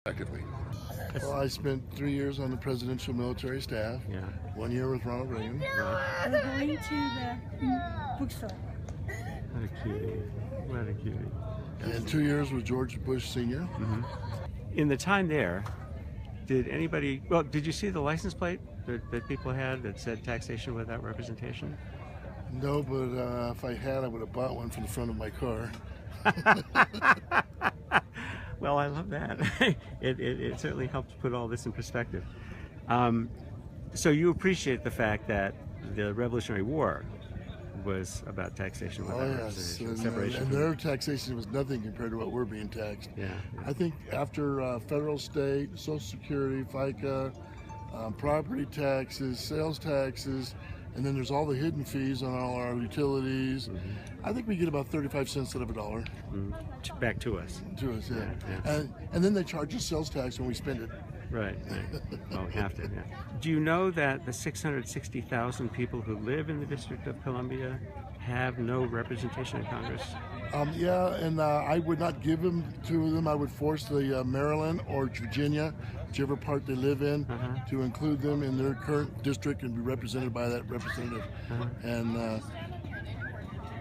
effectively. Well, I spent 3 years on the presidential military staff. Yeah. 1 year with Ronald Reagan. Right. We're going to the bookstore. What a cutie. What a cutie. And 2 years with George Bush Sr. In the time there, did anybody, well, did you see the license plate that people had that said taxation without representation? No, but if I had, I would have bought one for the front of my car. Well, I love that. It certainly helps put all this in perspective. So you appreciate the fact that the Revolutionary War was about taxation without representation, separation. And their taxation was nothing compared to what we're being taxed. Yeah. I think after federal, state, Social Security, FICA, property taxes, sales taxes, and then there's all the hidden fees on all our utilities. I think we get about 35 cents out of a dollar. Back to us. To us, yeah. Yeah. And then they charge us sales tax when we spend it. Right. Well, we have to, yeah. Do you know that the 660,000 people who live in the District of Columbia have no representation in Congress? Yeah, and I would not give them to them. I would force the Maryland or Virginia, whichever part they live in, to include them in their current district and be represented by that representative. And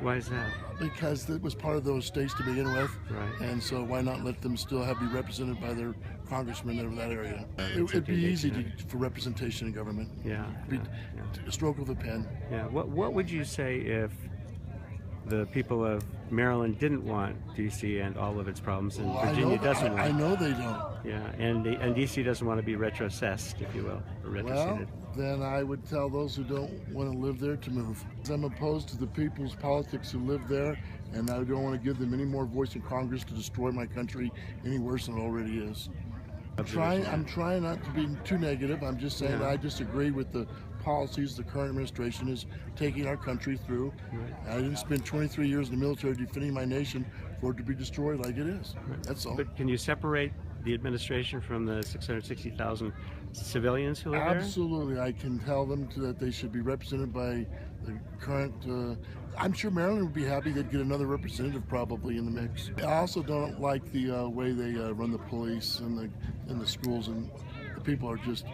why is that? because it was part of those states to begin with, Right. and so why not let them still be represented by their congressmen of that area? It'd be easy for representation in government. Yeah. A stroke of a pen. Yeah. What would you say if the people of Maryland didn't want D.C. and all of its problems, and Virginia doesn't want? I know they don't. Yeah, and D.C. doesn't want to be retrocessed, if you will, or retroceded. Well, then I would tell those who don't want to live there to move. I'm opposed to the people's politics who live there, and I don't want to give them any more voice in Congress to destroy my country any worse than it already is. I'm trying not to be too negative. I'm just saying I disagree with the policies the current administration is taking our country through. I didn't spend 23 years in the military defending my nation for it to be destroyed like it is. That's all. But can you separate the administration from the 660,000 civilians who live there? Absolutely. I can tell them that they should be represented by the current. I'm sure Maryland would be happy they'd get another representative probably in the mix. I also don't like the way they run the police and the schools, and the people are just.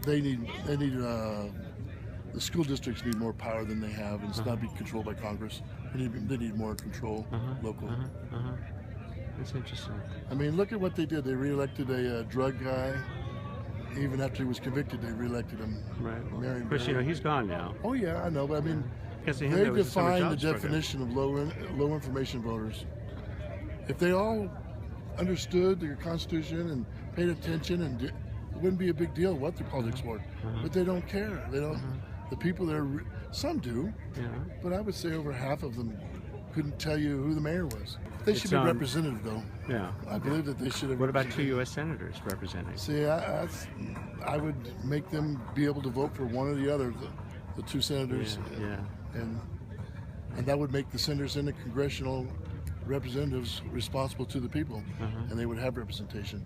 They need the school districts need more power than they have, and it's not be controlled by Congress. They need more control local. That's interesting. I mean, look at what they did. They reelected a drug guy. Even after he was convicted, they reelected him. Right. Of course, he's gone now. Oh yeah, I know, but I mean, Because they define the definition of low information voters. If they all understood the Constitution and paid attention, and it wouldn't be a big deal what their politics were. But they don't care. They don't. The people there, some do, but I would say over half of them couldn't tell you who the mayor was. They should be representative, though. Yeah. I believe that they should have. What about 2 U.S. senators representing? See, I would make them be able to vote for one or the other, the two senators. And that would make the senators and the congressional representatives responsible to the people, and they would have representation.